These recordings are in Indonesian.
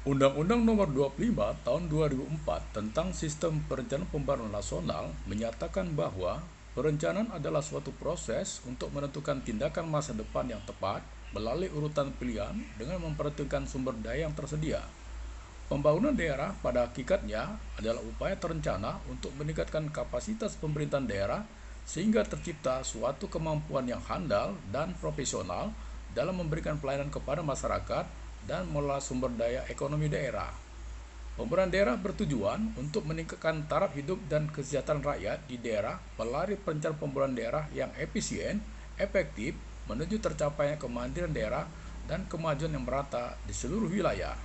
Undang-Undang Nomor 25 Tahun 2004 tentang Sistem Perencanaan Pembangunan Nasional menyatakan bahwa perencanaan adalah suatu proses untuk menentukan tindakan masa depan yang tepat melalui urutan pilihan dengan memperhatikan sumber daya yang tersedia. Pembangunan daerah pada hakikatnya adalah upaya terencana untuk meningkatkan kapasitas pemerintahan daerah sehingga tercipta suatu kemampuan yang handal dan profesional dalam memberikan pelayanan kepada masyarakat dan mengelola sumber daya ekonomi daerah. Pemerintahan daerah bertujuan untuk meningkatkan taraf hidup dan kesejahteraan rakyat di daerah melalui perencanaan pembangunan daerah yang efisien, efektif, menuju tercapainya kemandirian daerah dan kemajuan yang merata di seluruh wilayah.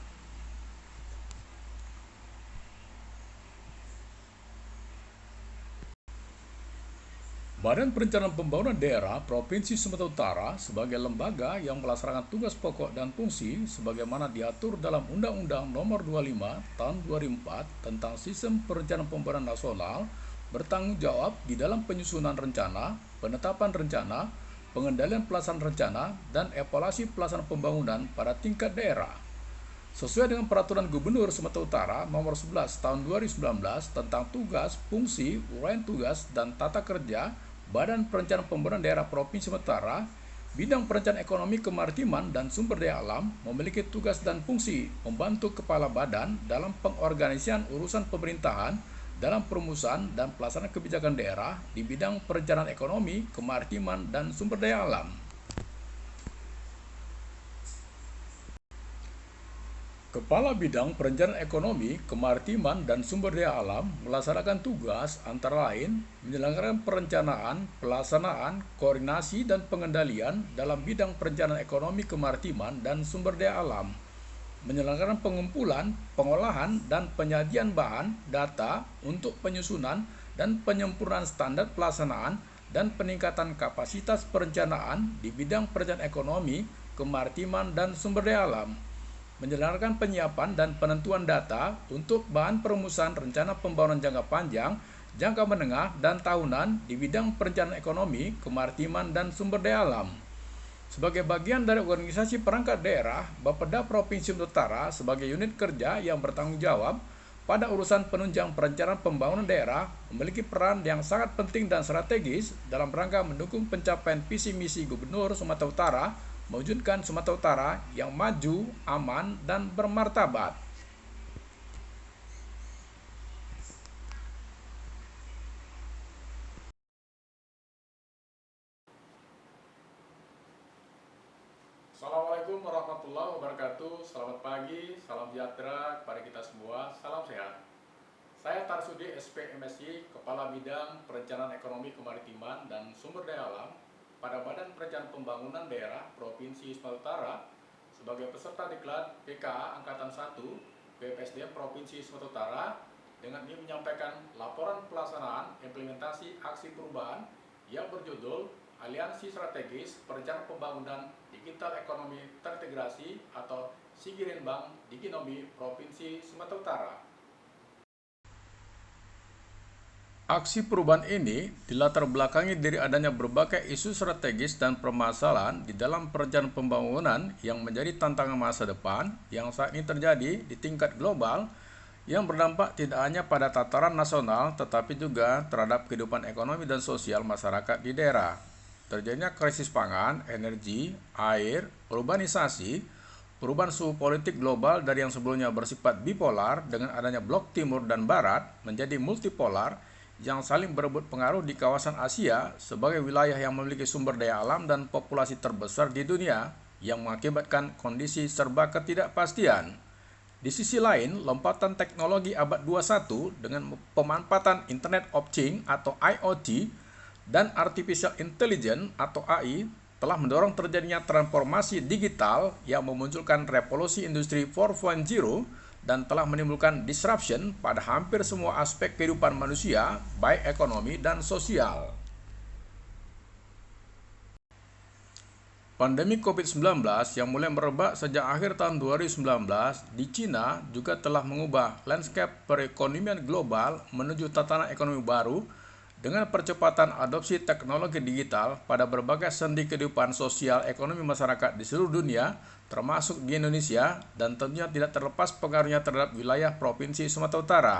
Badan Perencanaan Pembangunan Daerah Provinsi Sumatera Utara sebagai lembaga yang melaksanakan tugas pokok dan fungsi sebagaimana diatur dalam Undang-Undang Nomor 25 Tahun 2004 tentang Sistem Perencanaan Pembangunan Nasional bertanggung jawab di dalam penyusunan rencana, penetapan rencana, pengendalian pelaksanaan rencana, dan evaluasi pelaksanaan pembangunan pada tingkat daerah. Sesuai dengan Peraturan Gubernur Sumatera Utara Nomor 11 Tahun 2019 tentang tugas, fungsi, uraian tugas, dan tata kerja Badan Perencanaan Pembangunan Daerah Provinsi Sumatera Utara, bidang perencanaan ekonomi kemaritiman dan sumber daya alam memiliki tugas dan fungsi membantu kepala badan dalam pengorganisasian urusan pemerintahan dalam perumusan dan pelaksanaan kebijakan daerah di bidang perencanaan ekonomi, kemaritiman, dan sumber daya alam. Kepala Bidang Perencanaan Ekonomi, Kemaritiman, dan Sumber Daya Alam melaksanakan tugas antara lain menyelenggarakan perencanaan, pelaksanaan, koordinasi, dan pengendalian dalam bidang perencanaan ekonomi, kemaritiman, dan sumber daya alam, menyelenggarakan pengumpulan, pengolahan, dan penyajian bahan data untuk penyusunan dan penyempurnaan standar pelaksanaan dan peningkatan kapasitas perencanaan di bidang perencanaan ekonomi, kemaritiman, dan sumber daya alam, menyelenggarakan penyiapan dan penentuan data untuk bahan perumusan rencana pembangunan jangka panjang, jangka menengah, dan tahunan di bidang perencanaan ekonomi, kemaritiman, dan sumber daya alam. Sebagai bagian dari organisasi perangkat daerah, Bapeda Provinsi Sumatera Utara sebagai unit kerja yang bertanggung jawab pada urusan penunjang perencanaan pembangunan daerah memiliki peran yang sangat penting dan strategis dalam rangka mendukung pencapaian visi misi Gubernur Sumatera Utara mewujudkan Sumatera Utara yang maju, aman, dan bermartabat. Assalamualaikum warahmatullahi wabarakatuh. Selamat pagi, salam sejahtera kepada kita semua, salam sehat. Saya Tarsudi SP MSI, Kepala Bidang Perencanaan Ekonomi Kemaritiman dan Sumber Daya Alam pada Badan Perencanaan Pembangunan Daerah Provinsi Sumatera Utara sebagai peserta diklat PKA Angkatan 1 BPSDM Provinsi Sumatera Utara dengan ini menyampaikan laporan pelaksanaan implementasi aksi perubahan yang berjudul Aliansi Strategis Perencanaan Pembangunan Digital Ekonomi Terintegrasi atau Sigirinbang Diginomi Provinsi Sumatera Utara. Aksi perubahan ini dilatar belakangi dari adanya berbagai isu strategis dan permasalahan di dalam perencanaan pembangunan yang menjadi tantangan masa depan yang saat ini terjadi di tingkat global yang berdampak tidak hanya pada tataran nasional tetapi juga terhadap kehidupan ekonomi dan sosial masyarakat di daerah. Terjadinya krisis pangan, energi, air, urbanisasi, perubahan suhu politik global dari yang sebelumnya bersifat bipolar dengan adanya blok timur dan barat menjadi multipolar yang saling berebut pengaruh di kawasan Asia sebagai wilayah yang memiliki sumber daya alam dan populasi terbesar di dunia yang mengakibatkan kondisi serba ketidakpastian. Di sisi lain, lompatan teknologi abad 21 dengan pemanfaatan Internet of Things atau IoT dan Artificial Intelligence atau AI telah mendorong terjadinya transformasi digital yang memunculkan revolusi industri 4.0 dan telah menimbulkan disruption pada hampir semua aspek kehidupan manusia, baik ekonomi dan sosial. Pandemi COVID-19 yang mulai merebak sejak akhir tahun 2019 di Cina juga telah mengubah landscape perekonomian global menuju tatanan ekonomi baru Dengan percepatan adopsi teknologi digital pada berbagai sendi kehidupan sosial ekonomi masyarakat di seluruh dunia, termasuk di Indonesia, dan tentunya tidak terlepas pengaruhnya terhadap wilayah Provinsi Sumatera Utara.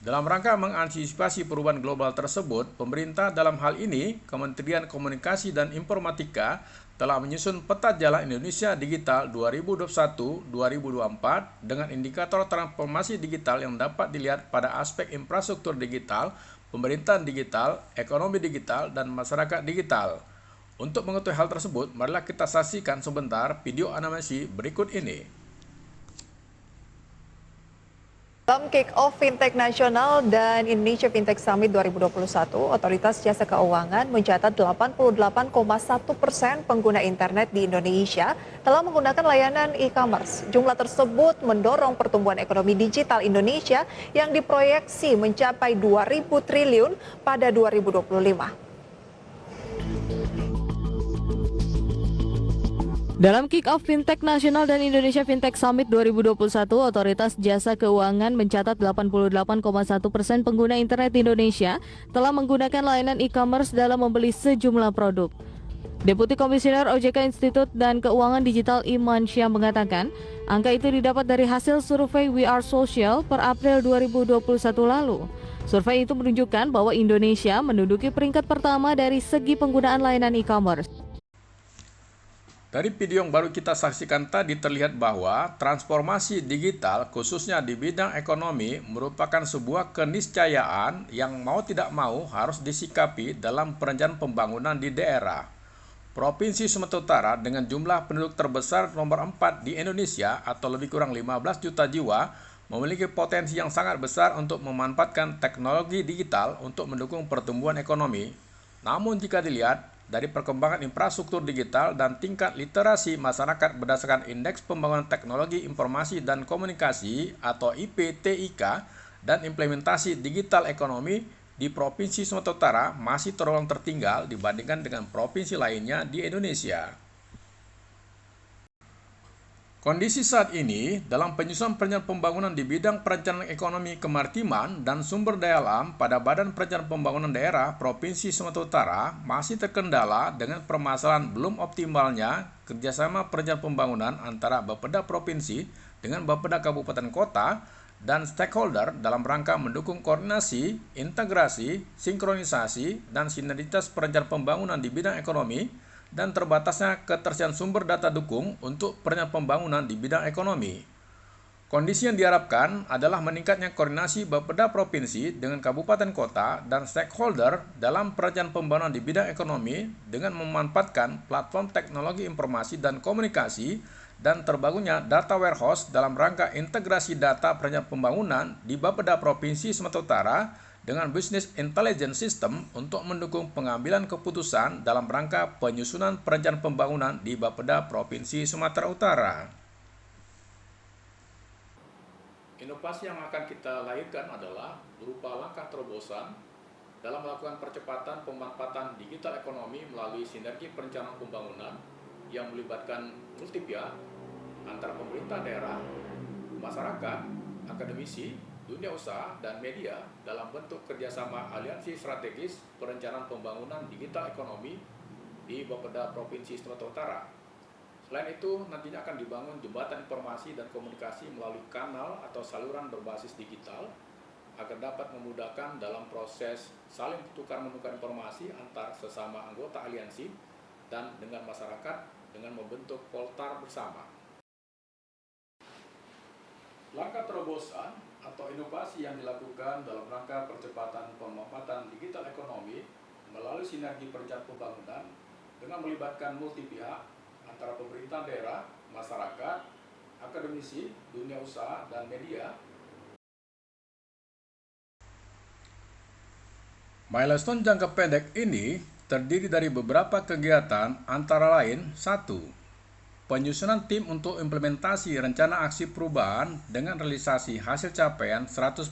Dalam rangka mengantisipasi perubahan global tersebut, pemerintah dalam hal ini, Kementerian Komunikasi dan Informatika, telah menyusun peta jalan Indonesia Digital 2021-2024 dengan indikator transformasi digital yang dapat dilihat pada aspek infrastruktur digital, pemerintahan digital, ekonomi digital, dan masyarakat digital. Untuk mengetahui hal tersebut, marilah kita saksikan sebentar video animasi berikut ini. Dalam Kick-Off Fintech Nasional dan Indonesia Fintech Summit 2021, Otoritas Jasa Keuangan mencatat 88,1% pengguna internet di Indonesia telah menggunakan layanan e-commerce. Jumlah tersebut mendorong pertumbuhan ekonomi digital Indonesia yang diproyeksi mencapai 2.000 triliun pada 2025. Dalam Kick-Off Fintech Nasional dan Indonesia Fintech Summit 2021, Otoritas Jasa Keuangan mencatat 88,1% pengguna internet di Indonesia telah menggunakan layanan e-commerce dalam membeli sejumlah produk. Deputi Komisioner OJK Institut dan Keuangan Digital Iman Syah mengatakan, angka itu didapat dari hasil survei We Are Social per April 2021 lalu. Survei itu menunjukkan bahwa Indonesia menduduki peringkat pertama dari segi penggunaan layanan e-commerce. Dari video yang baru kita saksikan tadi terlihat bahwa transformasi digital khususnya di bidang ekonomi merupakan sebuah keniscayaan yang mau tidak mau harus disikapi dalam perencanaan pembangunan di daerah. Provinsi Sumatera Utara dengan jumlah penduduk terbesar nomor 4 di Indonesia atau lebih kurang 15 juta jiwa memiliki potensi yang sangat besar untuk memanfaatkan teknologi digital untuk mendukung pertumbuhan ekonomi. Namun jika dilihat dari perkembangan infrastruktur digital dan tingkat literasi masyarakat berdasarkan Indeks Pembangunan Teknologi Informasi dan Komunikasi atau IPTIK dan implementasi digital ekonomi di Provinsi Sumatera Utara masih tergolong tertinggal dibandingkan dengan provinsi lainnya di Indonesia. Kondisi saat ini dalam penyusunan perencanaan pembangunan di bidang perencanaan ekonomi kemaritiman dan sumber daya alam pada Badan Perencanaan Pembangunan Daerah Provinsi Sumatera Utara masih terkendala dengan permasalahan belum optimalnya kerjasama perencanaan pembangunan antara Bapeda Provinsi dengan Bapeda Kabupaten Kota dan stakeholder dalam rangka mendukung koordinasi, integrasi, sinkronisasi, dan sinergitas perencanaan pembangunan di bidang ekonomi dan terbatasnya ketersediaan sumber data dukung untuk perencanaan pembangunan di bidang ekonomi. Kondisi yang diharapkan adalah meningkatnya koordinasi Bapeda Provinsi dengan kabupaten kota dan stakeholder dalam perencanaan pembangunan di bidang ekonomi dengan memanfaatkan platform teknologi informasi dan komunikasi dan terbangunnya data warehouse dalam rangka integrasi data perencanaan pembangunan di Bapeda Provinsi Sumatera Utara dengan Business Intelligence System untuk mendukung pengambilan keputusan dalam rangka penyusunan perencanaan pembangunan di Bapeda Provinsi Sumatera Utara. Inovasi yang akan kita lahirkan adalah berupa langkah terobosan dalam melakukan percepatan pemanfaatan digital ekonomi melalui sinergi perencanaan pembangunan yang melibatkan multi pihak antara pemerintah daerah, masyarakat, akademisi, dunia usaha, dan media dalam bentuk kerjasama aliansi strategis perencanaan pembangunan digital ekonomi di Bapeda Provinsi Sumatera Utara. Selain itu, nantinya akan dibangun jembatan informasi dan komunikasi melalui kanal atau saluran berbasis digital agar dapat memudahkan dalam proses saling tukar-menukar informasi antar sesama anggota aliansi dan dengan masyarakat dengan membentuk poltar bersama. Langkah terobosan atau inovasi yang dilakukan dalam rangka percepatan pemanfaatan digital ekonomi melalui sinergi perencanaan pembangunan dengan melibatkan multi pihak antara pemerintah daerah, masyarakat, akademisi, dunia usaha, dan media. Milestone jangka pendek ini terdiri dari beberapa kegiatan antara lain 1. Penyusunan tim untuk implementasi rencana aksi perubahan dengan realisasi hasil capaian 100%.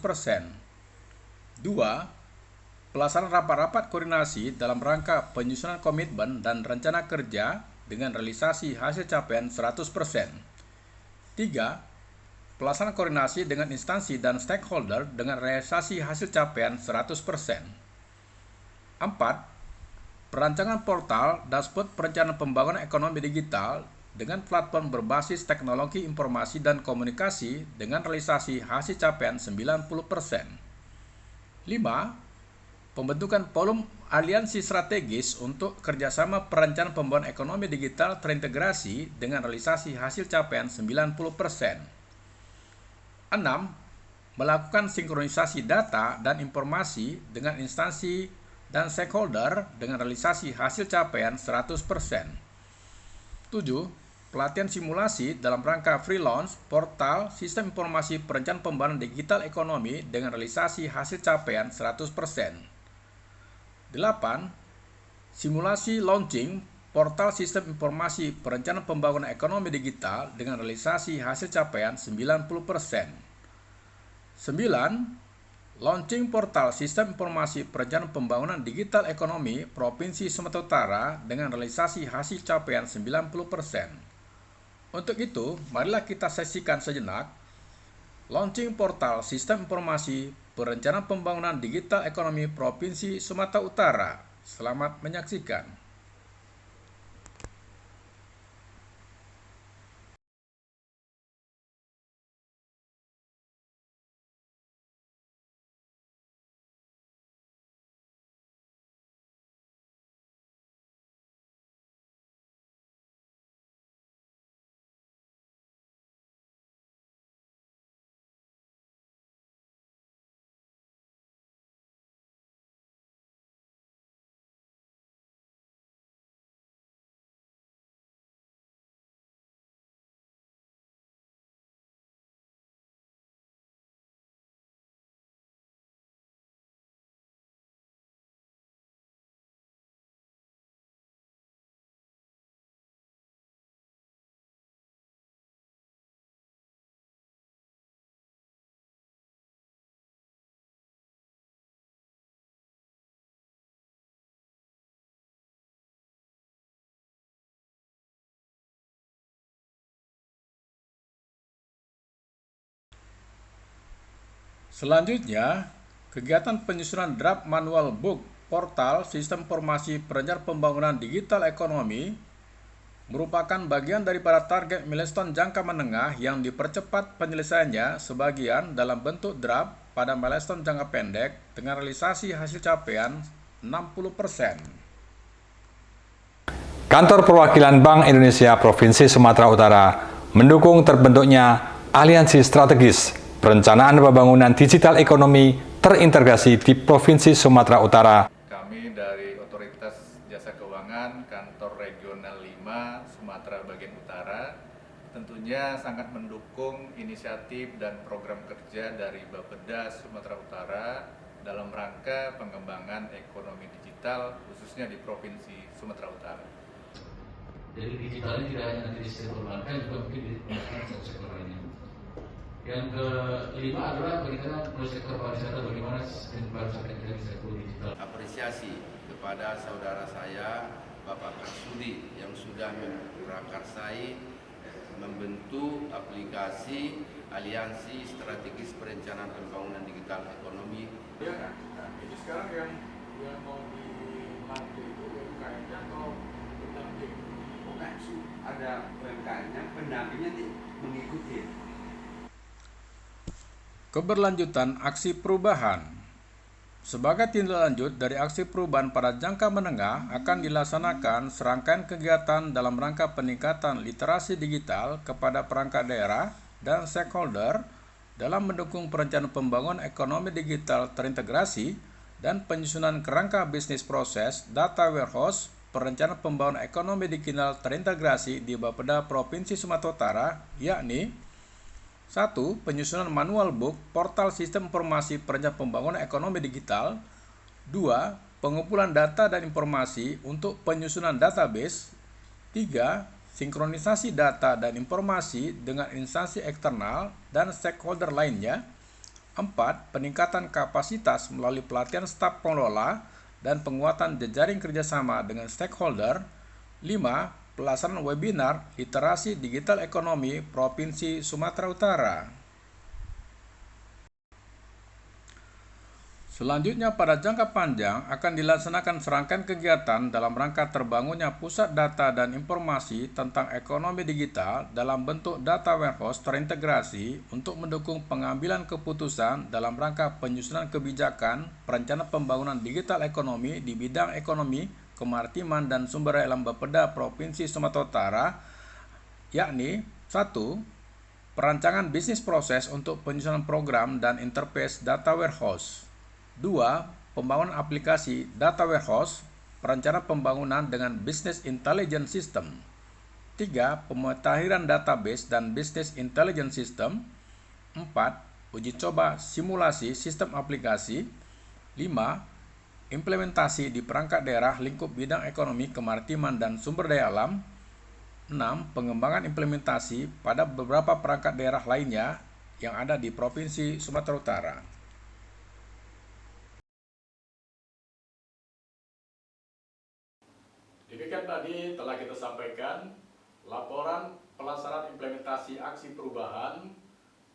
2. Pelaksanaan rapat-rapat koordinasi dalam rangka penyusunan komitmen dan rencana kerja dengan realisasi hasil capaian 100%. 3. Pelaksanaan koordinasi dengan instansi dan stakeholder dengan realisasi hasil capaian 100%. 4. Perancangan portal dashboard perencanaan pembangunan ekonomi digital dengan platform berbasis teknologi informasi dan komunikasi dengan realisasi hasil capaian 90%. 5. Pembentukan forum aliansi strategis untuk kerjasama perencanaan pembangunan ekonomi digital terintegrasi dengan realisasi hasil capaian 90%. 6. Melakukan sinkronisasi data dan informasi dengan instansi dan stakeholder dengan realisasi hasil capaian 100%. 7. Pelatihan simulasi dalam rangka pre-launch portal sistem informasi perencanaan pembangunan digital ekonomi dengan realisasi hasil capaian 100%. 8. Simulasi launching portal sistem informasi perencanaan pembangunan ekonomi digital dengan realisasi hasil capaian 90%. 9. Launching portal sistem informasi perencanaan pembangunan digital ekonomi Provinsi Sumatera Utara dengan realisasi hasil capaian 90%. Untuk itu, marilah kita saksikan sejenak launching portal sistem informasi perencanaan pembangunan digital ekonomi Provinsi Sumatera Utara. Selamat menyaksikan. Selanjutnya, kegiatan penyusunan draft manual book portal sistem informasi perencanaan pembangunan digital ekonomi merupakan bagian daripada target milestone jangka menengah yang dipercepat penyelesaiannya sebagian dalam bentuk draft pada milestone jangka pendek dengan realisasi hasil capaian 60%. Kantor Perwakilan Bank Indonesia Provinsi Sumatera Utara mendukung terbentuknya aliansi strategis perencanaan pembangunan digital ekonomi terintegrasi di Provinsi Sumatera Utara. Kami dari Otoritas Jasa Keuangan Kantor Regional 5 Sumatera Bagian Utara tentunya sangat mendukung inisiatif dan program kerja dari Bapeda Sumatera Utara dalam rangka pengembangan ekonomi digital khususnya di Provinsi Sumatera Utara. Jadi digital ini tidak hanya nanti di sektor perbankan, juga mungkin di sektor lainnya. Yang kelima adalah bagaimana sektor pariwisata, bagaimana sistem pariwisata kita bisa go digital. Apresiasi kepada saudara saya Bapak Karsudi yang sudah memprakarsai membentuk aplikasi aliansi strategis perencanaan pembangunan digital ekonomi. Ya kan? Nah, ini sekarang yang mau dilatih itu UMKM-nya atau pendamping? Ada UMKM-nya, pendampingnya mengikuti. Keberlanjutan aksi perubahan. Sebagai tindak lanjut dari aksi perubahan pada jangka menengah akan dilaksanakan serangkaian kegiatan dalam rangka peningkatan literasi digital kepada perangkat daerah dan stakeholder dalam mendukung perencanaan pembangunan ekonomi digital terintegrasi dan penyusunan kerangka bisnis proses data warehouse perencanaan pembangunan ekonomi digital terintegrasi di Bapeda Provinsi Sumatera Utara, yakni 1. Penyusunan manual book portal sistem informasi perencanaan pembangunan ekonomi digital. 2. Pengumpulan data dan informasi untuk penyusunan database. 3. Sinkronisasi data dan informasi dengan instansi eksternal dan stakeholder lainnya. 4. Peningkatan kapasitas melalui pelatihan staf pengelola dan penguatan jejaring kerjasama dengan stakeholder. 5. Pelaksanaan webinar literasi digital ekonomi Provinsi Sumatera Utara. Selanjutnya, pada jangka panjang akan dilaksanakan serangkaian kegiatan dalam rangka terbangunnya pusat data dan informasi tentang ekonomi digital dalam bentuk data warehouse terintegrasi untuk mendukung pengambilan keputusan dalam rangka penyusunan kebijakan perencanaan pembangunan digital ekonomi di bidang ekonomi, kemaritiman, dan sumber daya alam Bapeda Provinsi Sumatera Utara, yakni 1. Perancangan bisnis proses untuk penyusunan program dan interface data warehouse. 2. Pembangunan aplikasi data warehouse, perencanaan pembangunan dengan business intelligence system. 3. Pemutakhiran database dan business intelligence system. 4. Uji coba simulasi sistem aplikasi. 5. Implementasi di perangkat daerah lingkup bidang ekonomi, kemaritiman, dan sumber daya alam. 6. Pengembangan implementasi pada beberapa perangkat daerah lainnya yang ada di Provinsi Sumatera Utara. Demikian tadi telah kita sampaikan laporan pelaksanaan implementasi aksi perubahan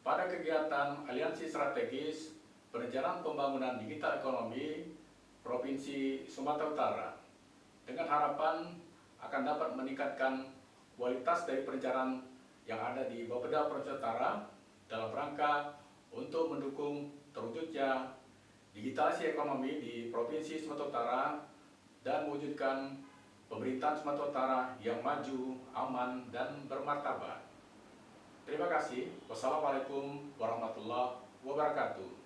pada kegiatan Aliansi Strategis Perencanaan Pembangunan Digital Ekonomi Provinsi Sumatera Utara, dengan harapan akan dapat meningkatkan kualitas dari perencanaan yang ada di Bapeda Provinsi Utara dalam rangka untuk mendukung terwujudnya digitalisasi ekonomi di Provinsi Sumatera Utara dan mewujudkan pemerintahan Sumatera Utara yang maju, aman, dan bermartabat. Terima kasih. Wassalamualaikum warahmatullahi wabarakatuh.